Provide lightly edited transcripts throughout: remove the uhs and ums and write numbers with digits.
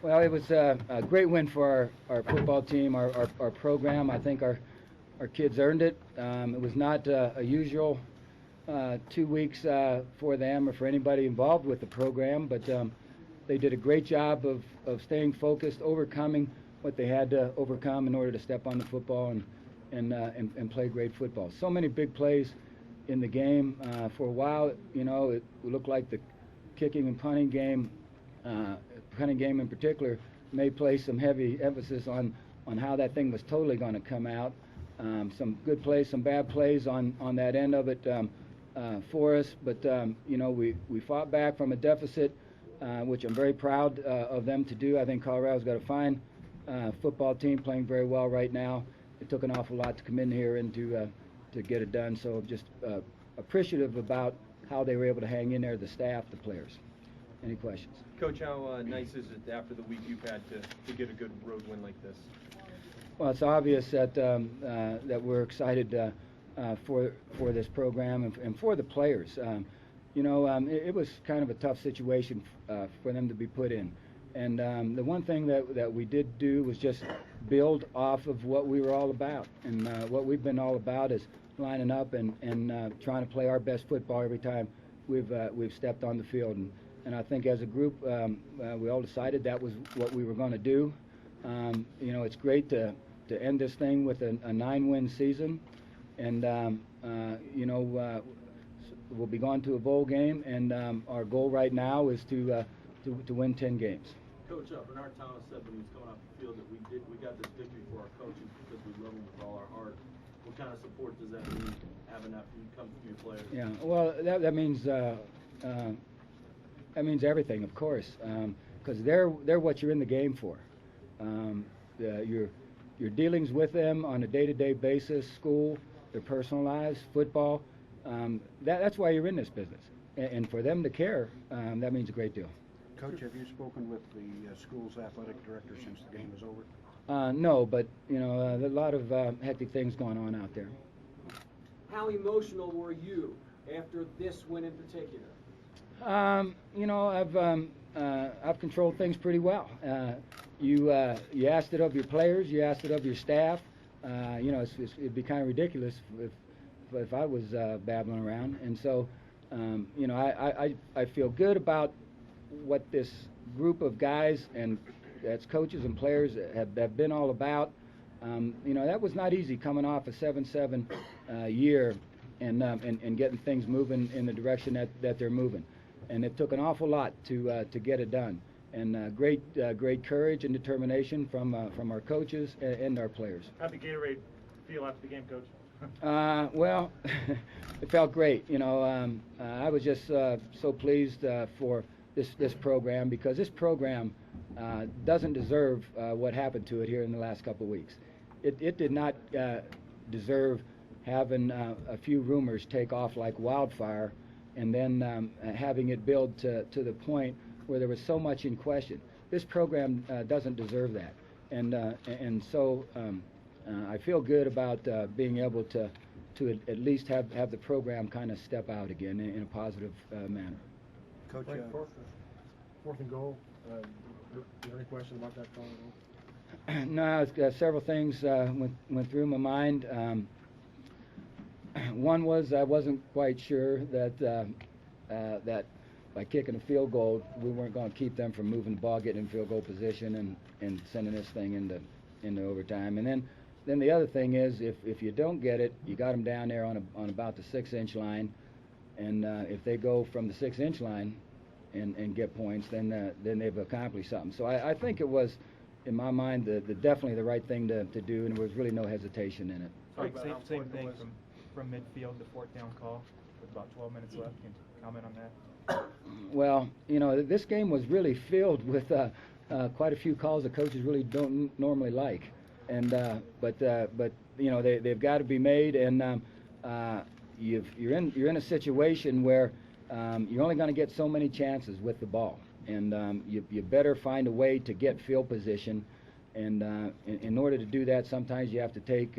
Well, it was a great win for our football team, our program. I think our kids earned it. It was not a usual 2 weeks for them or for anybody involved with the program, but they did a great job of staying focused, overcoming what they had to overcome in order to step on the football and play great football. So many big plays in the game. For a while, it looked like the kicking and punting game in particular may place some heavy emphasis on how that thing was totally going to come out. Some good plays, some bad plays on that end of it for us, but we fought back from a deficit, which I'm very proud of them to do. I think Colorado's got a fine football team playing very well right now. It took an awful lot to come in here and to get it done, so just appreciative about how they were able to hang in there, the staff, the players. Any questions? Coach, how nice is it after the week you've had to get a good road win like this? Well, it's obvious that that we're excited for this program and for the players. It was kind of a tough situation for them to be put in. And the one thing that we did do was just build off of what we were all about. And what we've been all about is lining up and trying to play our best football every time we've stepped on the field. And I think as a group, we all decided that was what we were going to do. It's great to end this thing with a 9-win season. And, we'll be going to a bowl game, and our goal right now is to win 10 games. Coach, Bernard Thomas said when he was coming off the field that we got this victory for our coaches because we love them with all our heart. What kind of support does that mean, having that come from your players? Yeah, well, that means everything, of course, because they're what you're in the game for. Your dealings with them on a day-to-day basis, school, their personal lives, football, that's why you're in this business. And for them to care, that means a great deal. Coach, have you spoken with the school's athletic director since the game was over? No, but, there's a lot of hectic things going on out there. How emotional were you after this win in particular? I've controlled things pretty well. You asked it of your players, you asked it of your staff. It'd be kind of ridiculous if I was babbling around. And so, I feel good about what this group of guys and that's coaches and players have been all about. That was not easy coming off a 7-7 year and getting things moving in the direction that they're moving. And it took an awful lot to get it done. And great courage and determination from our coaches and our players. How'd the Gatorade feel after the game, Coach? Well, it felt great. I was just so pleased for this program, because this program doesn't deserve what happened to it here in the last couple of weeks. It did not deserve having a few rumors take off like wildfire and then having it build to the point where there was so much in question. This program doesn't deserve that. And so I feel good about being able to at least have the program kind of step out again in a positive manner. Coach, fourth and goal. Is there any question about that call at all? No, several things went through my mind. One was I wasn't quite sure that by kicking a field goal, we weren't going to keep them from moving the ball, getting in field goal position, and sending this thing into overtime. And then the other thing is, if you don't get it, you got them down there on about the 6-inch line, and if they go from the 6-inch line and get points, then they've accomplished something. So I think it was, in my mind, definitely the right thing to do, and there was really no hesitation in it. Same thing from midfield, the fourth down call with about 12 minutes left. Can you comment on that? Well, this game was really filled with quite a few calls that coaches really don't normally like, and but they've got to be made, and you're in a situation where you're only going to get so many chances with the ball, and you better find a way to get field position, and in order to do that, sometimes you have to take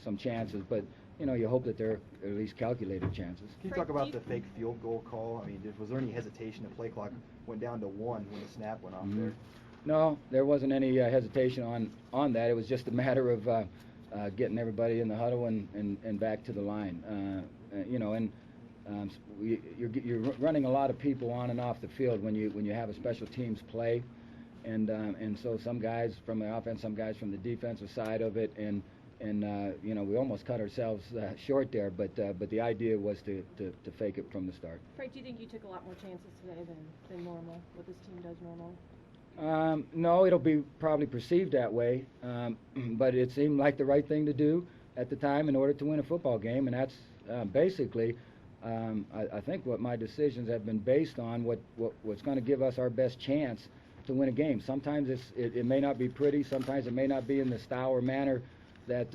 some chances, but you hope that they're at least calculated chances. Can you talk about the fake field goal call? I mean, was there any hesitation? The play clock went down to 1 when the snap went off there. No, there wasn't any hesitation on that. It was just a matter of getting everybody in the huddle and back to the line. You're running a lot of people on and off the field when you have a special teams play, and so some guys from the offense, some guys from the defensive side of it, and we almost cut ourselves short there. But the idea was to fake it from the start. Frank, do you think you took a lot more chances today than normal? What this team does normally? No, it'll be probably perceived that way, but it seemed like the right thing to do at the time in order to win a football game, and that's basically, I think, what my decisions have been based on, what's going to give us our best chance to win a game. Sometimes it may not be pretty, sometimes it may not be in the style or manner that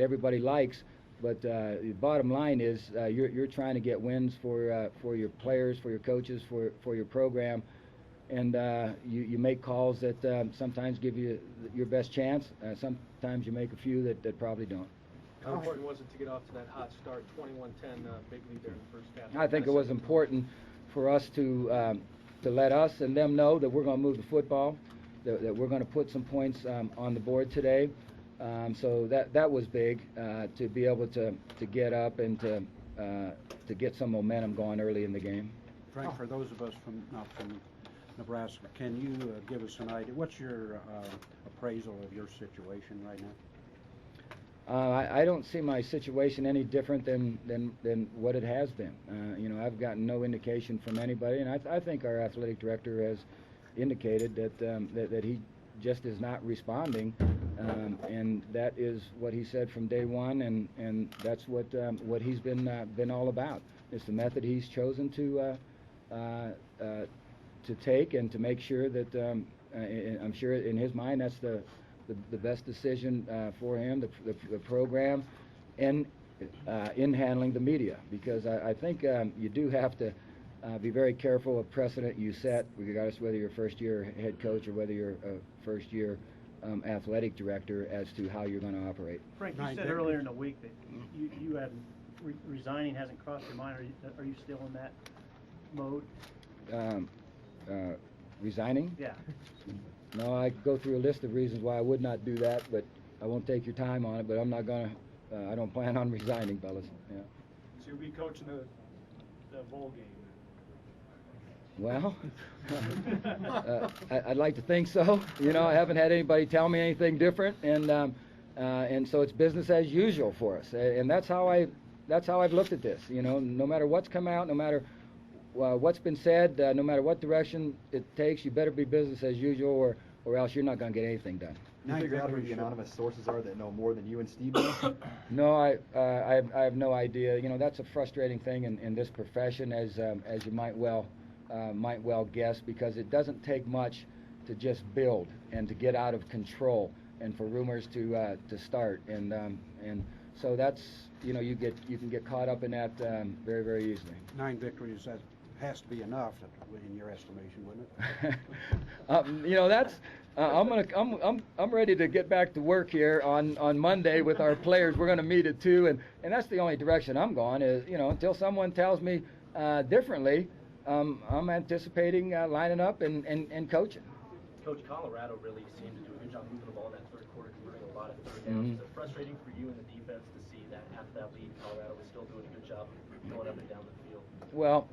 everybody likes, but the bottom line is you're trying to get wins for your players, for your coaches, for your program. And you make calls that sometimes give you your best chance. Sometimes you make a few that probably don't. How important was it to get off to that hot start, 21-10, big lead there in the first half? I think it was important for us to let us and them know that we're going to move the football, that we're going to put some points on the board today. So that was big to be able to get up and to get some momentum going early in the game. Frank, for those of us not from Nebraska, can you give us an idea? What's your appraisal of your situation right now? I don't see my situation any different than what it has been. I've gotten no indication from anybody, and I think our athletic director has indicated that he just is not responding, and that is what he said from day one, and that's what he's been all about. It's the method he's chosen to take and to make sure that I'm sure in his mind that's the best decision for him, the program, and in handling the media, because I think you do have to be very careful of precedent you set, regardless whether you're a first-year head coach or whether you're a first-year athletic director, as to how you're going to operate. Frank, you said earlier in the week that you had resigning hasn't crossed your mind. Are you still in that mode? Resigning? Yeah. No, I go through a list of reasons why I would not do that, but I won't take your time on it. But I'm not going to. I don't plan on resigning, fellas. Yeah. So you'll be coaching the bowl game. Well, I'd like to think so. I haven't had anybody tell me anything different, and so it's business as usual for us. And that's how I've looked at this. No matter what's come out, no matter what's been said, no matter what direction it takes, you better be business as usual, or else you're not going to get anything done. You figure out who the anonymous sources are that know more than you and Steve know? No, I have no idea. That's a frustrating thing in this profession, as you might well guess, because it doesn't take much to just build and to get out of control and for rumors to start, and so that's you can get caught up in that very, very easily. 9 victories, that has to be enough in your estimation, wouldn't it? That's I'm ready to get back to work here on Monday with our players. We're going to meet at 2, and that's the only direction I'm going, is until someone tells me differently. I'm anticipating lining up and coaching. Coach, Colorado really seemed to do a good job moving the ball in that third quarter, converting a lot of third downs. Is it frustrating for you and the defense to see that after that lead, Colorado was still doing a good job going up and down the field? Well,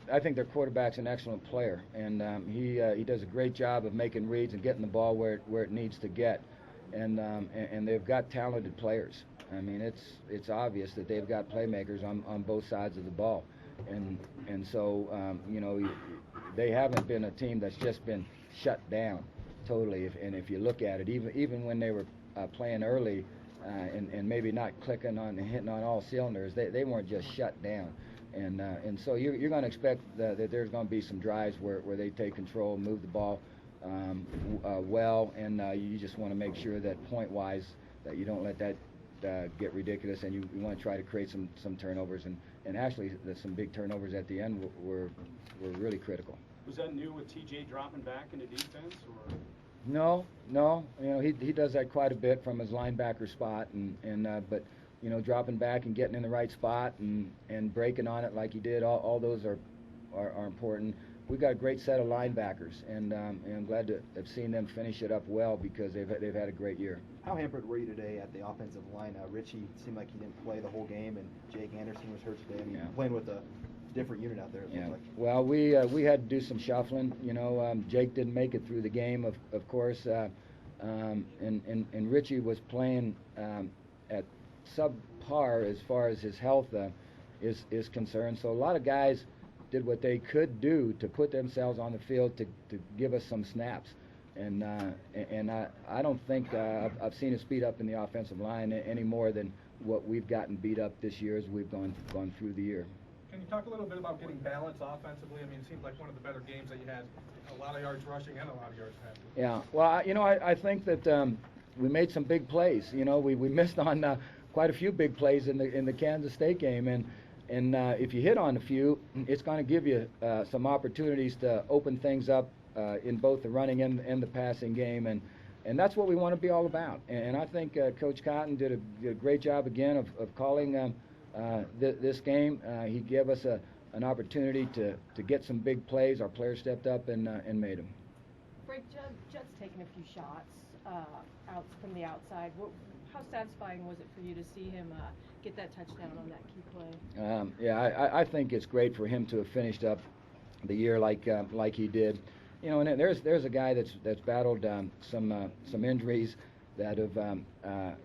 I think their quarterback's an excellent player, and he does a great job of making reads and getting the ball where it needs to get, and they've got talented players. I mean, it's obvious that they've got playmakers on both sides of the ball. And so they haven't been a team that's just been shut down totally. And if you look at it, even when they were playing early and maybe not clicking on and hitting on all cylinders, they weren't just shut down. And so you're going to expect that there's going to be some drives where they take control, move the ball well, and you just want to make sure that point-wise that you don't let that get ridiculous, and you want to try to create some turnovers, and actually some big turnovers at the end were really critical. Was that new with TJ dropping back into defense, or? No, he does that quite a bit from his linebacker spot, but dropping back and getting in the right spot and breaking on it like he did, all those are are important. We've got a great set of linebackers, and I'm glad to have seen them finish it up well because they've had a great year. How hampered were you today at the offensive line? Richie seemed like he didn't play the whole game, and Jake Anderson was hurt today. I mean, playing with a different unit out there, it looked like. Well, we had to do some shuffling. Jake didn't make it through the game, of course, and Richie was playing at subpar as far as his health is concerned. So a lot of guys did what they could do to put themselves on the field to give us some snaps. And I don't think I've seen us beat up in the offensive line any more than what we've gotten beat up this year as we've gone through the year. Can you talk a little bit about getting balance offensively? I mean, it seems like one of the better games that you had, a lot of yards rushing and a lot of yards passing. Yeah, well, I think that we made some big plays. We missed on quite a few big plays in the Kansas State game, and if you hit on a few, it's going to give you some opportunities to open things up in both the running and the passing game, and that's what we want to be all about. And I think Coach Cotton did a great job again of calling this game. He gave us an opportunity to get some big plays. Our players stepped up and made them. Frank, Judd's taken a few shots out from the outside. How satisfying was it for you to see him get that touchdown on that key play? I think it's great for him to have finished up the year like he did. And there's a guy that's battled some injuries that have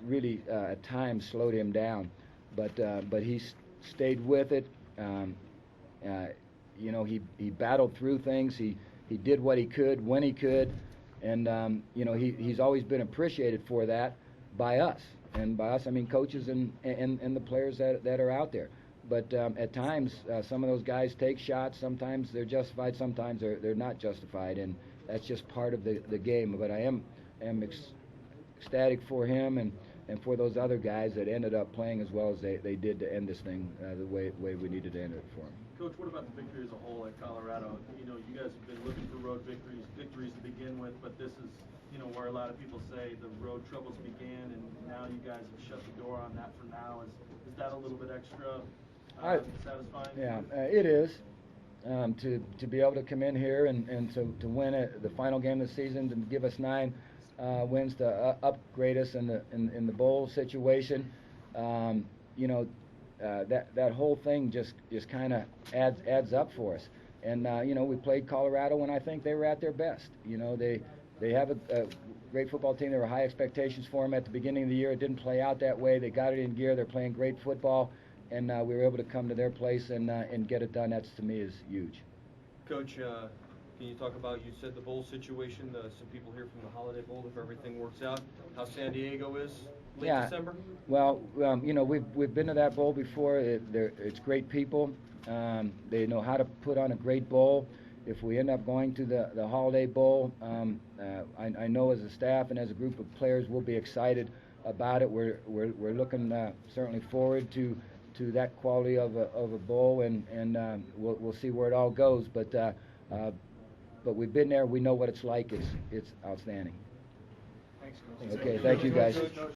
really at times slowed him down, but he stayed with it. He battled through things. He did what he could when he could, and he's always been appreciated for that by us. And by us, I mean coaches and the players that are out there. But at times, some of those guys take shots. Sometimes they're justified. Sometimes they're not justified, and that's just part of the game. But I am ecstatic for him and for those other guys that ended up playing as well as they did to end this thing the way we needed to end it for them. Coach, what about the victory as a whole at Colorado? You guys have been looking for road victories to begin with, but this is where a lot of people say the road troubles began, and now you guys have shut the door on that for now. Is that a little bit extra satisfying? Yeah, it is. To be able to come in here and to win the final game of the season, to give us 9 wins to upgrade us in the bowl situation, that whole thing just kind of adds up for us. And we played Colorado when I think they were at their best. They have a great football team. There were high expectations for them at the beginning of the year. It didn't play out that way. They got it in gear. They're playing great football, and we were able to come to their place and get it done. That's, to me, is huge. Coach, can you talk about, you said the bowl situation, some people here from the Holiday Bowl, if everything works out, how San Diego is late December? Well, we've been to that bowl before. It's great people. They know how to put on a great bowl. If we end up going to the Holiday Bowl, I know as a staff and as a group of players we'll be excited about it. We're looking certainly forward to that quality of a bowl, and we'll see where it all goes. But we've been there. We know what it's like. It's outstanding. Thanks, Coach. Okay, thank you guys.